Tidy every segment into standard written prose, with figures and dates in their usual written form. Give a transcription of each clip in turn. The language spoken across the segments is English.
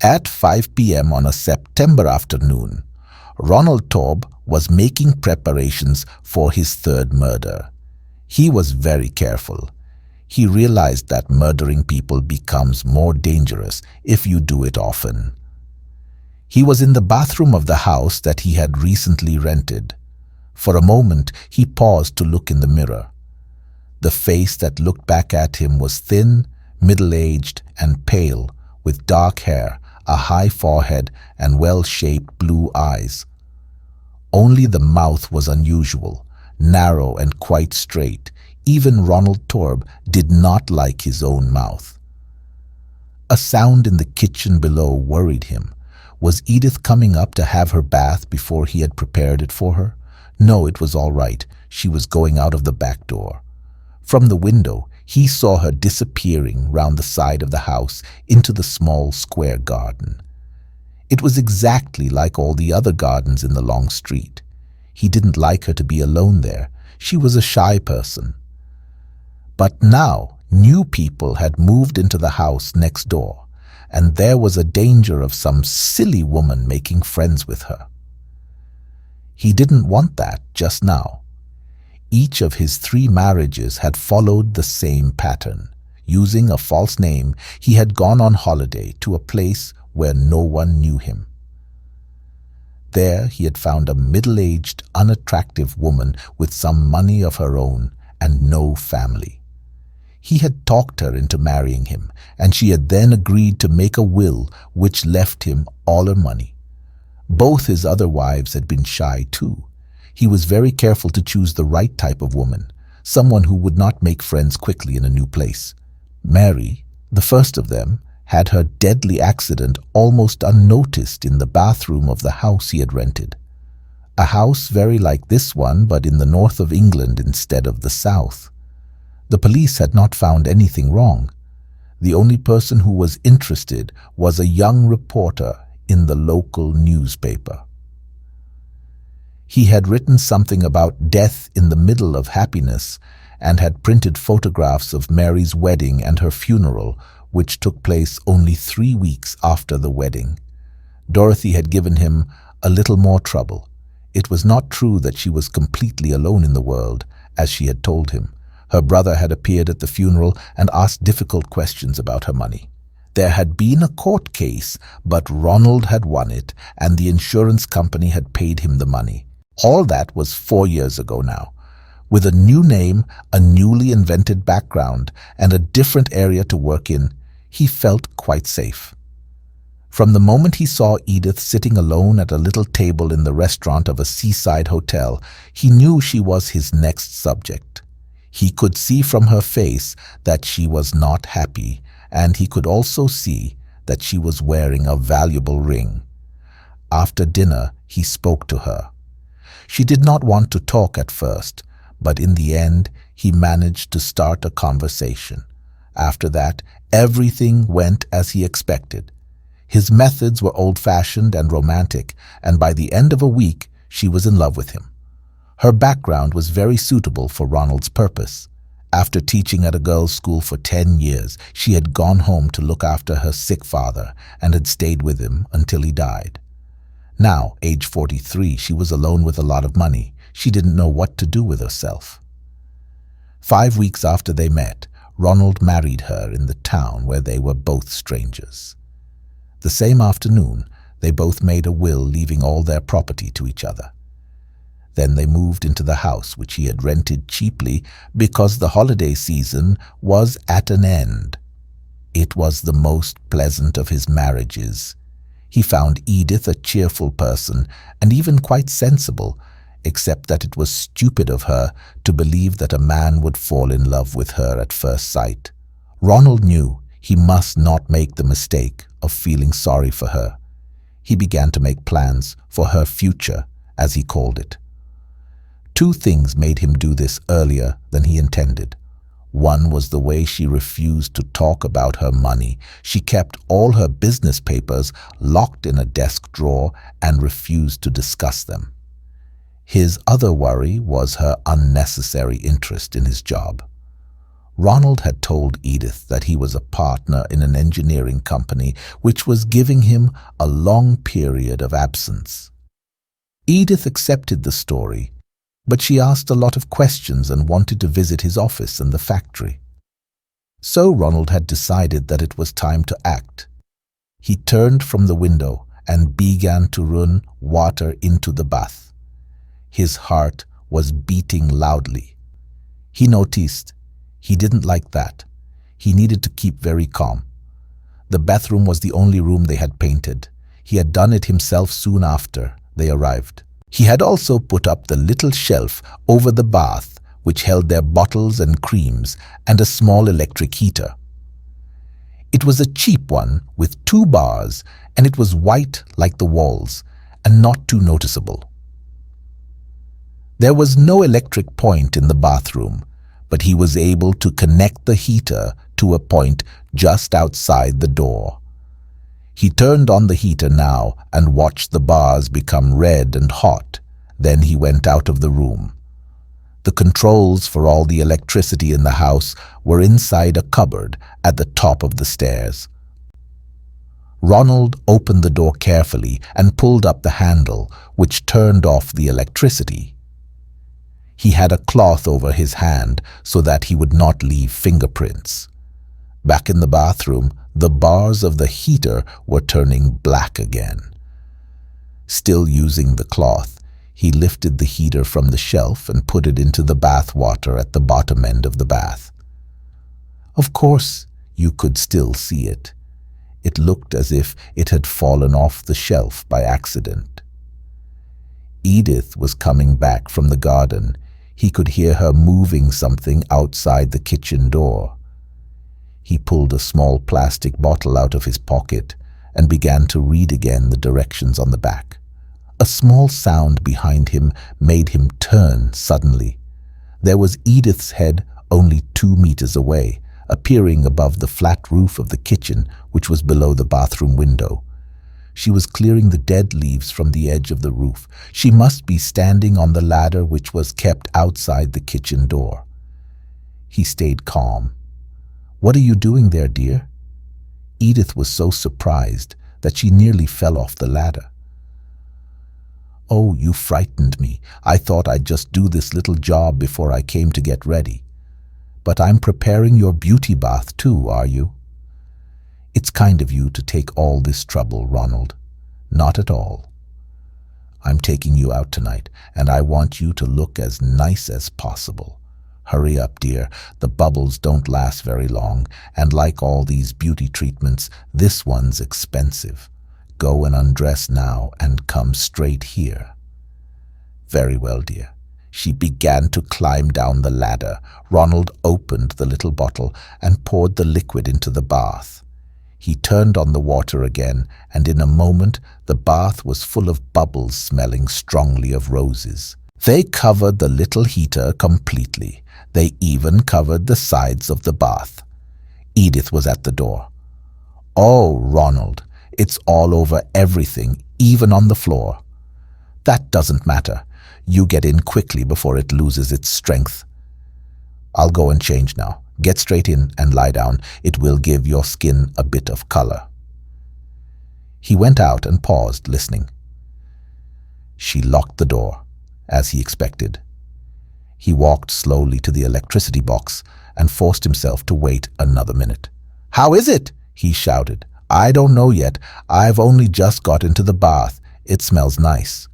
At 5 p.m. on a September afternoon, Ronald Taub was making preparations for his third murder. He was very careful. He realized that murdering people becomes more dangerous if you do it often. He was in the bathroom of the house that he had recently rented. For a moment, he paused to look in the mirror. The face that looked back at him was thin, middle-aged, and pale, with dark hair, a high forehead, and well-shaped blue eyes. Only the mouth was unusual, narrow and quite straight. Even Ronald Taub did not like his own mouth. A sound in the kitchen below worried him. Was Edith coming up to have her bath before he had prepared it for her? No, it was all right. She was going out of the back door. From the window, he saw her disappearing round the side of the house into the small square garden. It was exactly like all the other gardens in the long street. He didn't like her to be alone there. She was a shy person. But now, new people had moved into the house next door, and there was a danger of some silly woman making friends with her. He didn't want that just now. Each of his 3 marriages had followed the same pattern. Using a false name, he had gone on holiday to a place where no one knew him. There he had found a middle-aged, unattractive woman with some money of her own and no family. He had talked her into marrying him, and she had then agreed to make a will which left him all her money. Both his other wives had been shy too. He was very careful to choose the right type of woman, someone who would not make friends quickly in a new place. Mary, the first of them, had her deadly accident almost unnoticed in the bathroom of the house he had rented. A house very like this one, but in the north of England instead of the south. The police had not found anything wrong. The only person who was interested was a young reporter in the local newspaper. He had written something about death in the middle of happiness and had printed photographs of Mary's wedding and her funeral, which took place only 3 weeks after the wedding. Dorothy had given him a little more trouble. It was not true that she was completely alone in the world, as she had told him. Her brother had appeared at the funeral and asked difficult questions about her money. There had been a court case, but Ronald had won it, and the insurance company had paid him the money. All that was 4 years ago now. With a new name, a newly invented background, and a different area to work in, he felt quite safe. From the moment he saw Edith sitting alone at a little table in the restaurant of a seaside hotel, he knew she was his next subject. He could see from her face that she was not happy, and he could also see that she was wearing a valuable ring. After dinner, he spoke to her. She did not want to talk at first, but in the end, he managed to start a conversation. After that, everything went as he expected. His methods were old-fashioned and romantic, and by the end of a week, she was in love with him. Her background was very suitable for Ronald's purpose. After teaching at a girls' school for 10 years, she had gone home to look after her sick father and had stayed with him until he died. Now, age 43, she was alone with a lot of money. She didn't know what to do with herself. 5 weeks after they met, Ronald married her in the town where they were both strangers. The same afternoon, they both made a will leaving all their property to each other. Then they moved into the house which he had rented cheaply because the holiday season was at an end. It was the most pleasant of his marriages. He found Edith a cheerful person and even quite sensible, except that it was stupid of her to believe that a man would fall in love with her at first sight. Ronald knew he must not make the mistake of feeling sorry for her. He began to make plans for her future, as he called it. 2 things made him do this earlier than he intended. One was the way she refused to talk about her money. She kept all her business papers locked in a desk drawer and refused to discuss them. His other worry was her unnecessary interest in his job. Ronald had told Edith that he was a partner in an engineering company which was giving him a long period of absence. Edith accepted the story, but she asked a lot of questions and wanted to visit his office and the factory. So Ronald had decided that it was time to act. He turned from the window and began to run water into the bath. His heart was beating loudly. He noticed he didn't like that. He needed to keep very calm. The bathroom was the only room they had painted. He had done it himself soon after they arrived. He had also put up the little shelf over the bath which held their bottles and creams and a small electric heater. It was a cheap one with 2 bars, and it was white like the walls and not too noticeable. There was no electric point in the bathroom, but he was able to connect the heater to a point just outside the door. He turned on the heater now and watched the bars become red and hot. Then he went out of the room. The controls for all the electricity in the house were inside a cupboard at the top of the stairs. Ronald opened the door carefully and pulled up the handle, which turned off the electricity. He had a cloth over his hand so that he would not leave fingerprints. Back in the bathroom, the bars of the heater were turning black again. Still using the cloth, he lifted the heater from the shelf and put it into the bath water at the bottom end of the bath. Of course, you could still see it. It looked as if it had fallen off the shelf by accident. Edith was coming back from the garden. He could hear her moving something outside the kitchen door. He pulled a small plastic bottle out of his pocket and began to read again the directions on the back. A small sound behind him made him turn suddenly. There was Edith's head only 2 meters away, appearing above the flat roof of the kitchen, which was below the bathroom window. She was clearing the dead leaves from the edge of the roof. She must be standing on the ladder which was kept outside the kitchen door. He stayed calm. "What are you doing there, dear?" Edith was so surprised that she nearly fell off the ladder. "Oh, you frightened me. I thought I'd just do this little job before I came to get ready. But I'm preparing your beauty bath too, are you?" "It's kind of you to take all this trouble, Ronald." "Not at all. I'm taking you out tonight, and I want you to look as nice as possible. Hurry up, dear. The bubbles don't last very long, and like all these beauty treatments, this one's expensive. Go and undress now and come straight here." "Very well, dear." She began to climb down the ladder. Ronald opened the little bottle and poured the liquid into the bath. He turned on the water again, and in a moment the bath was full of bubbles smelling strongly of roses. They covered the little heater completely. They even covered the sides of the bath. Edith was at the door. "Oh, Ronald, it's all over everything, even on the floor." "That doesn't matter. You get in quickly before it loses its strength." "I'll go and change now. Get straight in and lie down. It will give your skin a bit of color." He went out and paused, listening. She locked the door, as he expected. He walked slowly to the electricity box and forced himself to wait another minute. "How is it?" he shouted. "I don't know yet. I've only just got into the bath. It smells nice."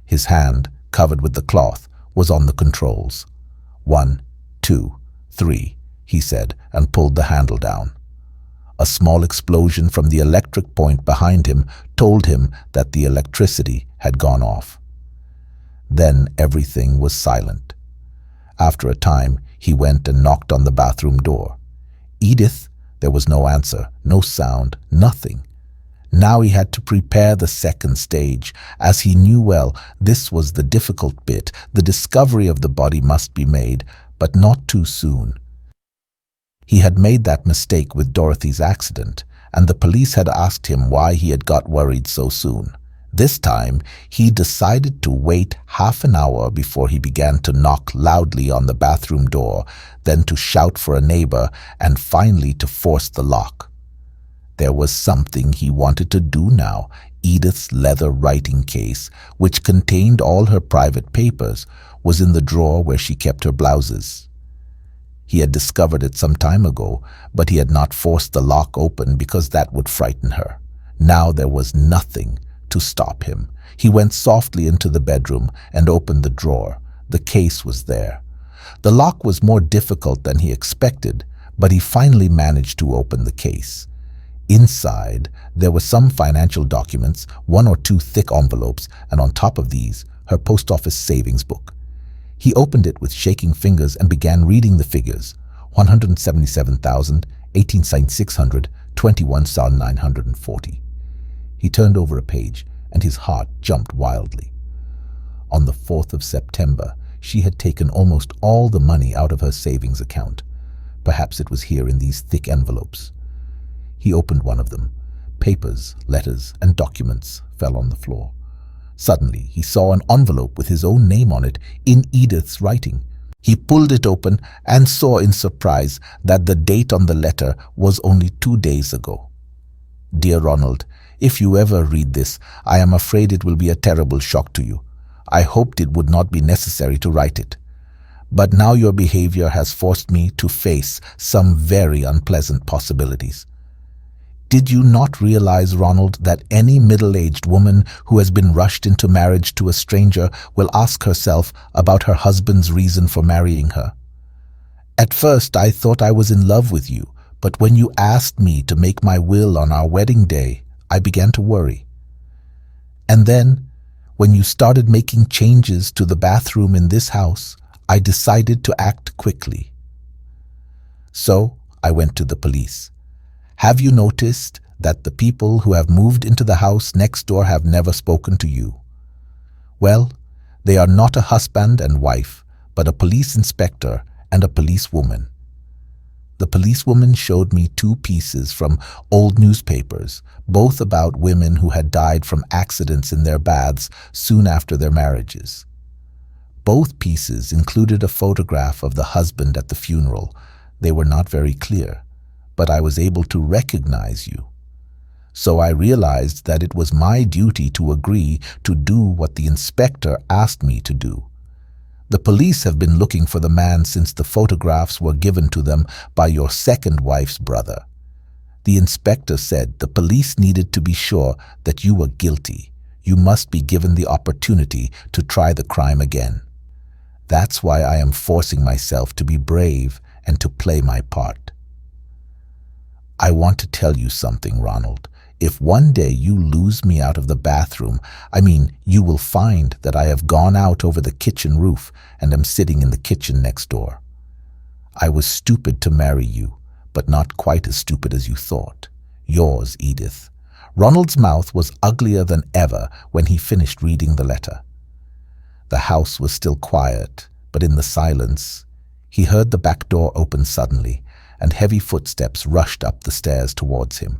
His hand, covered with the cloth, was on the controls. 1, 2, 3, he said, and pulled the handle down. A small explosion from the electric point behind him told him that the electricity had gone off. Then everything was silent. After a time, he went and knocked on the bathroom door. "Edith?" There was no answer, no sound, nothing. Now he had to prepare the second stage. As he knew well, this was the difficult bit. The discovery of the body must be made, but not too soon. He had made that mistake with Dorothy's accident, and the police had asked him why he had got worried so soon. This time, he decided to wait half an hour before he began to knock loudly on the bathroom door, then to shout for a neighbor, and finally to force the lock. There was something he wanted to do now. Edith's leather writing case, which contained all her private papers, was in the drawer where she kept her blouses. He had discovered it some time ago, but he had not forced the lock open because that would frighten her. Now there was nothing to stop him. He went softly into the bedroom and opened the drawer. The case was there. The lock was more difficult than he expected, but he finally managed to open the case. Inside, there were some financial documents, 1 or 2 thick envelopes, and on top of these, her post office savings book. He opened it with shaking fingers and began reading the figures. 177,000, 18 cents 600, 21 cents 940. He turned over a page, and his heart jumped wildly. On the 4th of September, she had taken almost all the money out of her savings account. Perhaps it was here in these thick envelopes. He opened one of them. Papers, letters, and documents fell on the floor. Suddenly, he saw an envelope with his own name on it in Edith's writing. He pulled it open and saw in surprise that the date on the letter was only 2 days ago. "Dear Ronald, if you ever read this, I am afraid it will be a terrible shock to you. I hoped it would not be necessary to write it. But now your behavior has forced me to face some very unpleasant possibilities. Did you not realize, Ronald, that any middle-aged woman who has been rushed into marriage to a stranger will ask herself about her husband's reason for marrying her? At first, I thought I was in love with you, but when you asked me to make my will on our wedding day, I began to worry. And then, when you started making changes to the bathroom in this house, I decided to act quickly. So, I went to the police. Have you noticed that the people who have moved into the house next door have never spoken to you? Well, they are not a husband and wife, but a police inspector and a policewoman. The policewoman showed me 2 pieces from old newspapers, both about women who had died from accidents in their baths soon after their marriages. Both pieces included a photograph of the husband at the funeral. They were not very clear, but I was able to recognize you. So I realized that it was my duty to agree to do what the inspector asked me to do. The police have been looking for the man since the photographs were given to them by your second wife's brother. The inspector said the police needed to be sure that you were guilty. You must be given the opportunity to try the crime again. That's why I am forcing myself to be brave and to play my part. I want to tell you something, Ronald. If one day you lose me out of the bathroom, you will find that I have gone out over the kitchen roof and am sitting in the kitchen next door. I was stupid to marry you, but not quite as stupid as you thought. Yours, Edith. Ronald's mouth was uglier than ever when he finished reading the letter. The house was still quiet, but in the silence, he heard the back door open suddenly, and heavy footsteps rushed up the stairs towards him.